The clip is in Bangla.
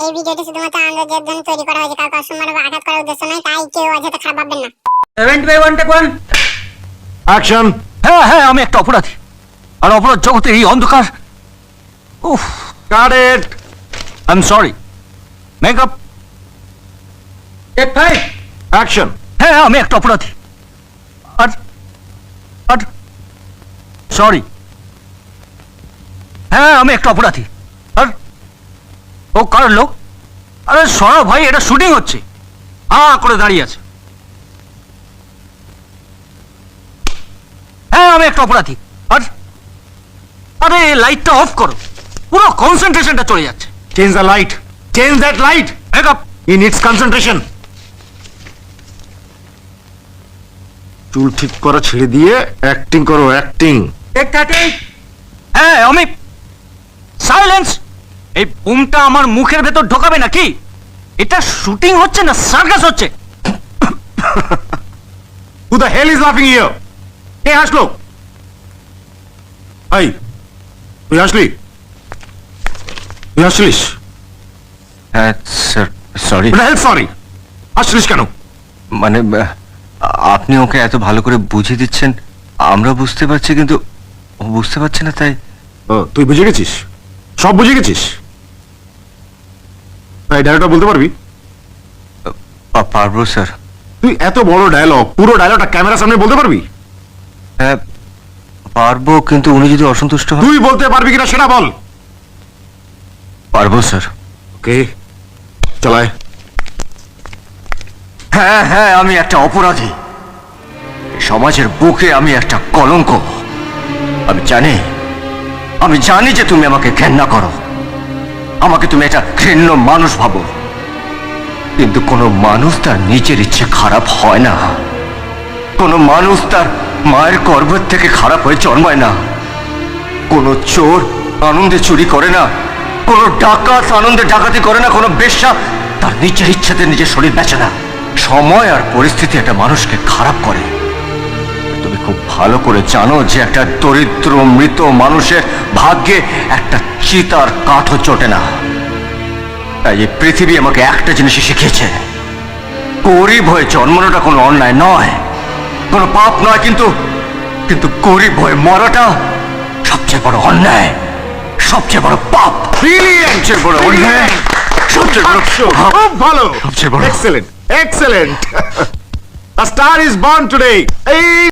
এই ভিডিওটি শুধুমাত্র আনন্দের জন্য তৈরি করা হয়েছে, কাউকে অসম্মান বা আঘাত করার উদ্দেশ্য নয়, তাই কেউ অযথা খারাপ ভাববেন না। 71 টেক 1 অ্যাকশন। হ্যাঁ হ্যাঁ, আমি একটা অপরাধী, আর অপরাধ জগতের এই অন্ধকার। উফ, cut it. I am sorry. Makeup. Take 5 action. হ্যাঁ, আমি একটা অপরাধী, আর আর সরি। হ্যাঁ, আমি একটা অপরাধী, আর ও কার লোক? আরে সরা ভাই, এটা শুটিং হচ্ছে। করে দাঁড়িয়ে আছে। হ্যাঁ, আমি একটা অপরাধী, আর আরে লাইটটা অফ করো, পুরো কনসেন্ট্রেশনটা চলে যাচ্ছে। Change the light, change that light. Makeup. He needs concentration. চুল ঠিক করা ছেড়ে দিয়ে অ্যাক্টিং করো, অ্যাক্টিং। টেক 38 হ্যাঁ, আমি সাইলেন্স। এই বুমটা আমার মুখের ভেতর ঢোকাবে নাকি? এটা শুটিং হচ্ছে না সার্কাস হচ্ছে। হু দ্য হেল ইজ লাফিং হিয়ার? কে হাসলো? এই, তুই হাসলি? তুই হাসলিস? হ্যাঁ স্যার, সরি। সরি, হাসলিস কেন? মানে আপনি ওকে এত ভালো করে বুঝিয়ে দিচ্ছেন, আমরা বুঝতে পারছি, কিন্তু ও বুঝতে পারছে না, তাই। তুই বুঝে গেছিস? সব বুঝে গেছিস? এই ডায়লগটা বলতে পারবি? পারবো স্যার। তুই এত বড় ডায়লগ, পুরো ডায়লগটা ক্যামেরার সামনে বলতে পারবি? হ্যাঁ পারবো, কিন্তু উনি যদি অসন্তুষ্ট হন। তুই বলতে পারবি কিনা সেটা বল। পারবো স্যার। ওকে, চালায়। হ্যাঁ হ্যাঁ, আমি একটা অপরাধী, সমাজের বুকে আমি একটা কলঙ্ক। আমি জানি যে তুমি আমাকে ঘেন্না করো, আমাকে তুমি একটা ঘৃণ্য মানুষ ভাবো, কিন্তু কোনো মানুষ তার নিজের ইচ্ছে খারাপ হয় না। কোনো মানুষ তার মায়ের গর্ভের থেকে খারাপ হয়ে জন্মায় না। কোনো চোর আনন্দে চুরি করে না, কোনো ডাকাত আনন্দে ডাকাতি করে না, কোনো বেশ্যা তার নিজের ইচ্ছাতে নিজের শরীর বেচে না। সময় আর পরিস্থিতি একটা মানুষকে খারাপ করে। তুমি খুব ভালো করে জানো যে একটা দরিদ্র মৃত মানুষের ভাগ্যে একটা চিতার কাঠও চটে না। তাই এই পৃথিবী আমাকে একটা জিনিসই শিখিয়েছে, গরিব হয়ে জন্মানোটা কোনো অন্যায় নয়, কোনো পাপ নয়, কিন্তু কিন্তু গরিব হয়ে মরাটা সবচেয়ে বড় অন্যায়, সবচেয়ে বড় পাপ। সবচেয়ে বড় অন্যায়, সবচেয়ে বড় পাপ। খুব ভালো, সবচেয়ে বড়। Excellent, excellent. A star is born today. এই